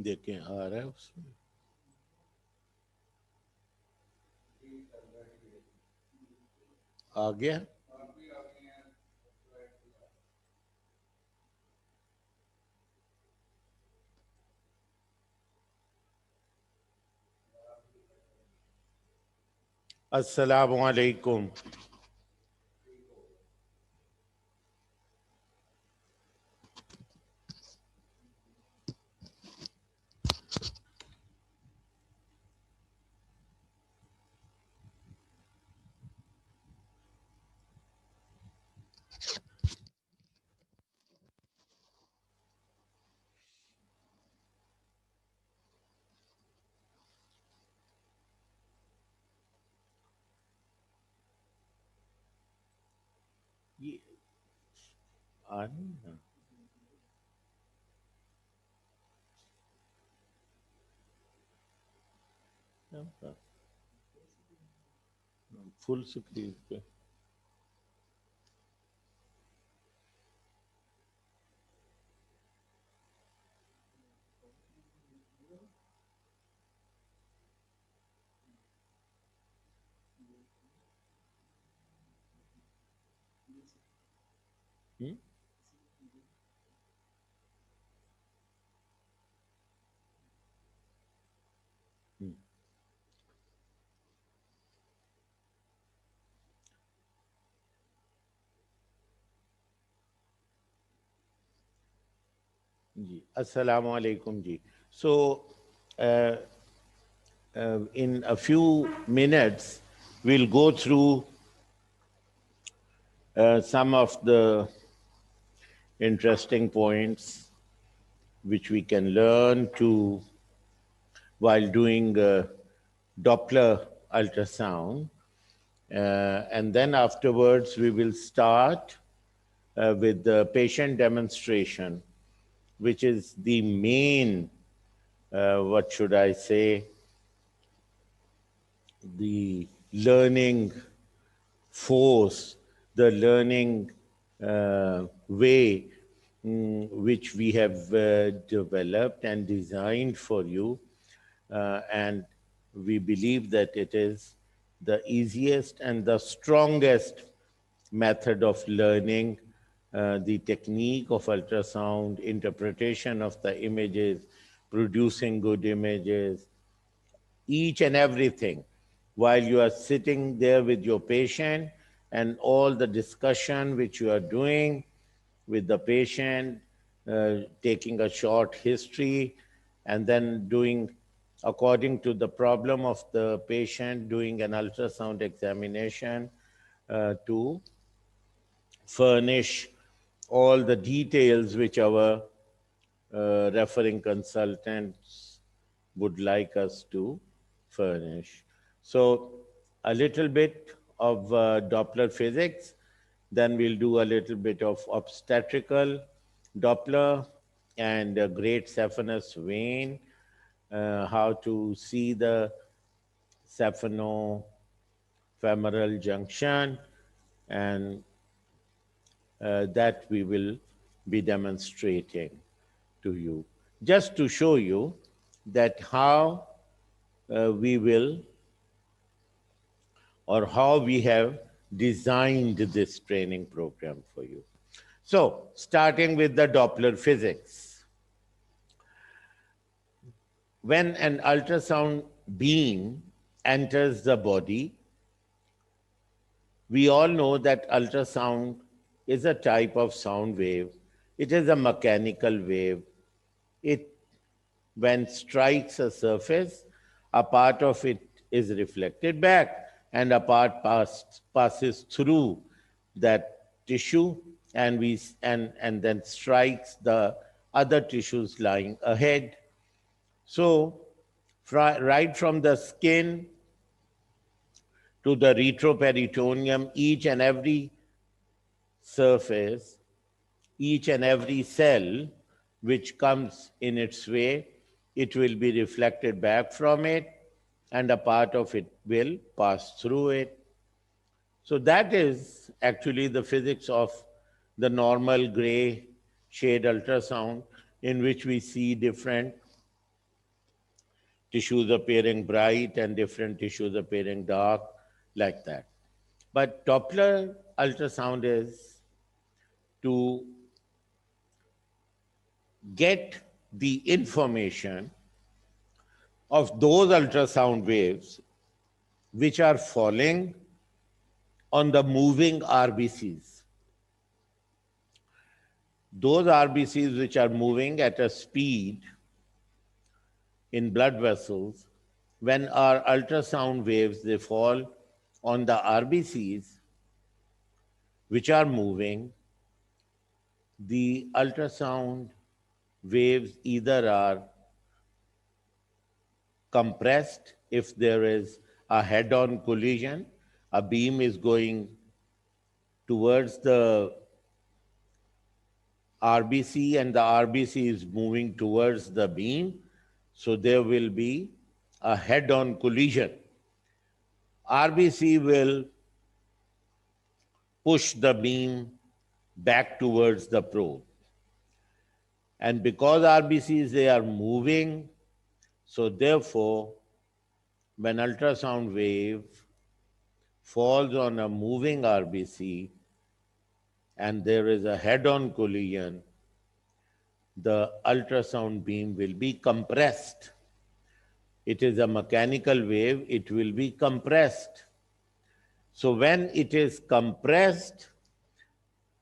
देखें आ रहा है उसमें आ गया अस्सलामु अलैकुम ये आ नहीं ना फुल स्क्रीन पे हम्म? हम्म, जी अस्सलामु अलैकुम जी सो in a few minutes we'll go through some of the interesting points which we can learn to while doing Doppler ultrasound. And then afterwards, we will start with the patient demonstration, which is the main, what should I say, the learning force, the learning way which we have developed and designed for you. And we believe that it is the easiest and the strongest method of learning the technique of ultrasound, interpretation of the images, producing good images, each and everything while you are sitting there with your patient and all the discussion which you are doing with the patient, taking a short history, and then doing according to the problem of the patient, doing an ultrasound examination to furnish all the details which our referring consultants would like us to furnish. So, a little bit of Doppler physics, then we'll do a little bit of obstetrical Doppler and a great saphenous vein, how to see the saphenofemoral junction, and that we will be demonstrating to you, just to show you that how we will or how we have designed this training program for you. So, starting with the Doppler physics. When an ultrasound beam enters the body, we all know that ultrasound is a type of sound wave. It is a mechanical wave. It, when strikes a surface, a part of it is reflected back and a part passes through that tissue and then strikes the other tissues lying ahead. So, right from the skin to the retroperitoneum, each and every surface, each and every cell which comes in its way, it will be reflected back from it, and a part of it will pass through it. So, that is actually the physics of the normal gray shade ultrasound, in which we see different tissues appearing bright and different tissues appearing dark, like that. But Doppler ultrasound is to get the information of those ultrasound waves which are falling on the moving RBCs. Those RBCs which are moving at a speed in blood vessels, when our ultrasound waves, they fall on the RBCs which are moving, the ultrasound waves either are compressed if there is a head-on collision, a beam is going towards the RBC and the RBC is moving towards the beam, so there will be a head-on collision. RBC will push the beam back towards the probe. And because RBCs, they are moving, so therefore, when ultrasound wave falls on a moving RBC and there is a head-on collision, the ultrasound beam will be compressed. It is a mechanical wave, it will be compressed. So when it is compressed,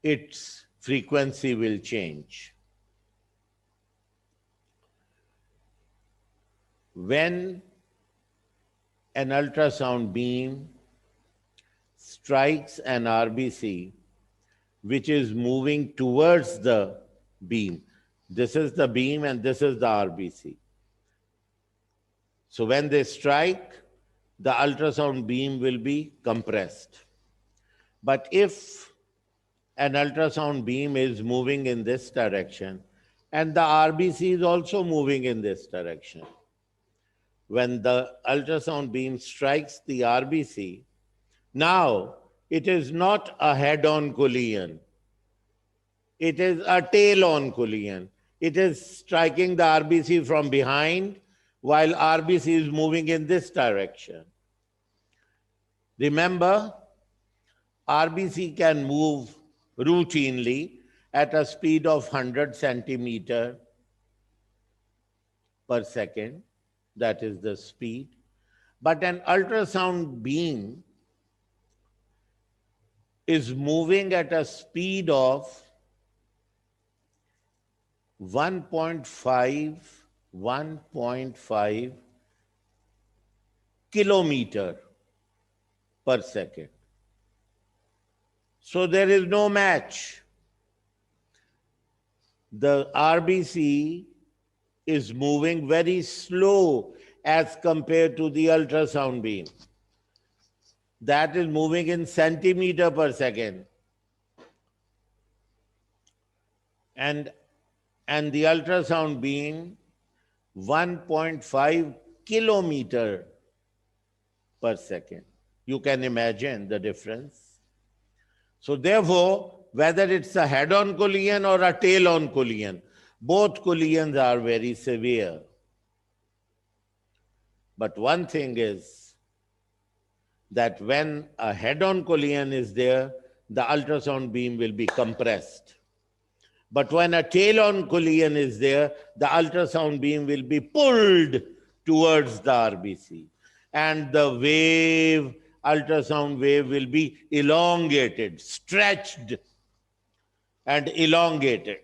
its frequency will change. When an ultrasound beam strikes an RBC, which is moving towards the beam. This is the beam and this is the RBC. So when they strike, the ultrasound beam will be compressed. But if an ultrasound beam is moving in this direction and the RBC is also moving in this direction, when the ultrasound beam strikes the RBC, now it is not a head-on collision. It is a tail-on collision. It is striking the RBC from behind while RBC is moving in this direction. Remember, RBC can move routinely at a speed of 100 centimeter per second. That is the speed. But an ultrasound beam is moving at a speed of 1.5 kilometer per second. So there is no match. The RBC is moving very slow as compared to the ultrasound beam. That is moving in centimeter per second. And the ultrasound beam 1.5 kilometer per second. You can imagine the difference. So therefore, whether it's a head-on collision or a tail-on collision, both collisions are very severe. But one thing is that when a head-on collision is there, the ultrasound beam will be compressed. But when a tail-on collision is there, the ultrasound beam will be pulled towards the RBC. And the wave, ultrasound wave, will be elongated, stretched and elongated.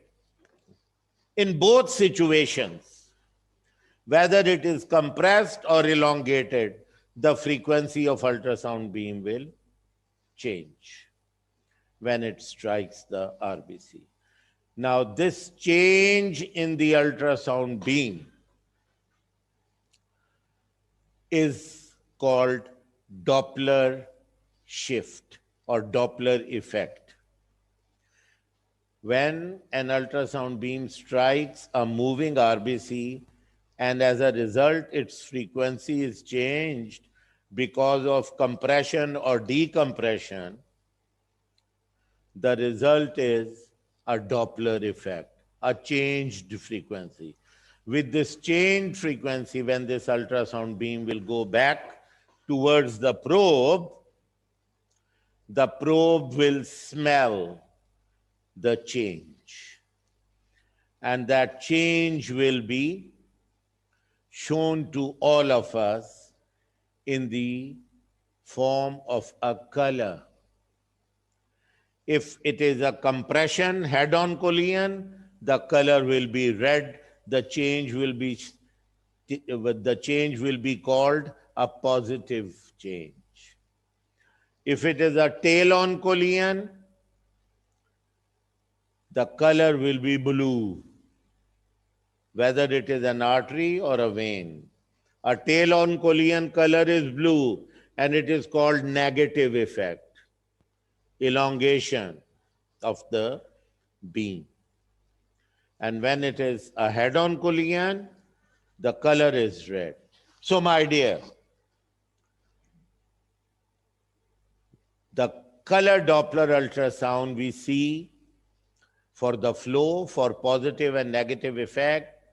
In both situations, whether it is compressed or elongated, the frequency of ultrasound beam will change when it strikes the RBC. Now, this change in the ultrasound beam is called Doppler shift or Doppler effect. When an ultrasound beam strikes a moving RBC and as a result its frequency is changed because of compression or decompression, the result is a Doppler effect, a changed frequency. With this change frequency, when this ultrasound beam will go back towards the probe will smell the change. And that change will be shown to all of us in the form of a color. If it is a compression head-on collision, the color will be red. The change will be called a positive change. If it is a tail-on collision, the color will be blue, whether it is an artery or a vein. A tail-on collision color is blue, and it is called negative effect, elongation of the beam. And when it is a head-on collision, the color is red. So, my dear, the color Doppler ultrasound we see for the flow, for positive and negative effect,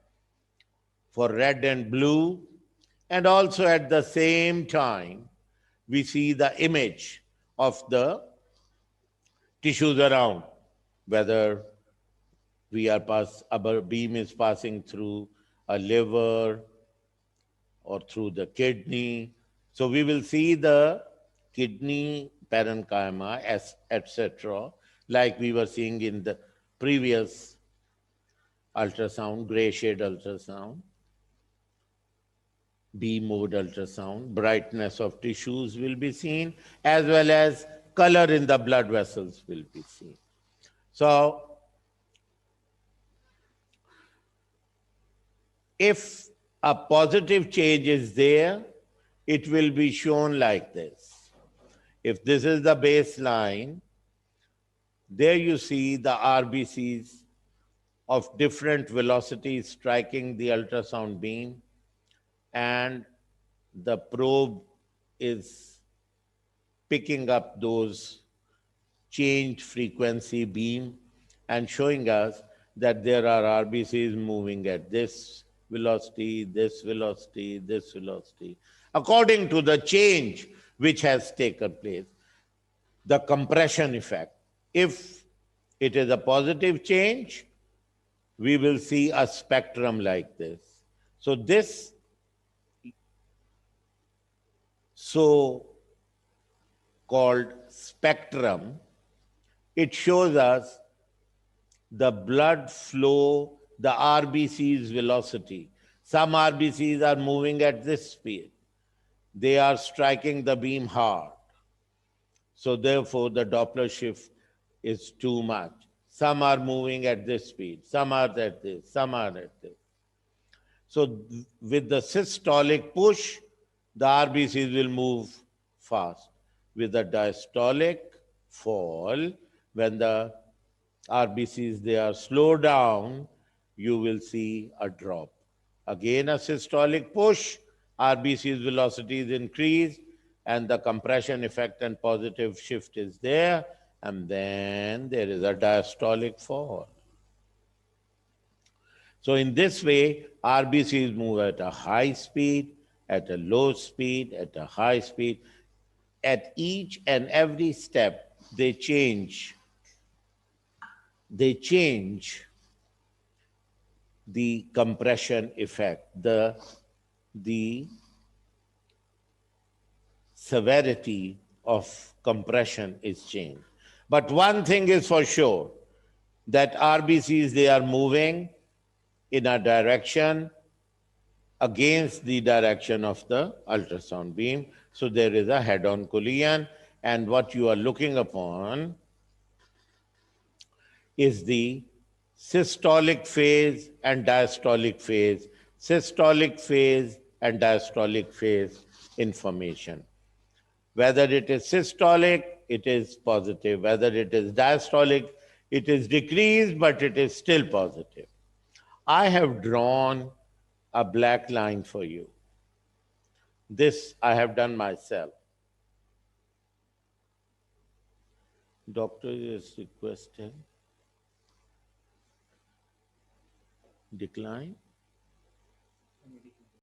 for red and blue, and also at the same time, we see the image of the tissues around, whether our beam is passing through a liver or through the kidney. So we will see the kidney parenchyma, etc., like we were seeing in the previous ultrasound, gray shade ultrasound, B mode ultrasound, brightness of tissues will be seen, as well as color in the blood vessels will be seen. So, if a positive change is there, it will be shown like this. If this is the baseline, there you see the RBCs of different velocities striking the ultrasound beam, and the probe is picking up those changed frequency beam and showing us that there are RBCs moving at this velocity, this velocity, this velocity, according to the change which has taken place, the compression effect. If it is a positive change, we will see a spectrum like this. So this so-called spectrum, it shows us the blood flow, the RBC's velocity. Some RBCs are moving at this speed. They are striking the beam hard. So therefore, the Doppler shift is too much. Some are moving at this speed. Some are at this. Some are at this. So with the systolic push, the RBCs will move fast. With the diastolic fall, when the RBCs, they are slowed down, you will see a drop. Again, a systolic push, RBC's velocity is increased, and the compression effect and positive shift is there, and then there is a diastolic fall. So in this way, RBCs move at a high speed, at a low speed, at a high speed. At each and every step, they change the compression effect, the severity of compression is changed. But one thing is for sure, that RBCs, they are moving in a direction against the direction of the ultrasound beam. So there is a head-on collision, and what you are looking upon is the systolic phase and diastolic phase, systolic phase and diastolic phase information. Whether it is systolic, it is positive. Whether it is diastolic, it is decreased, but it is still positive. I have drawn a black line for you. This I have done myself. Doctor is requesting decline.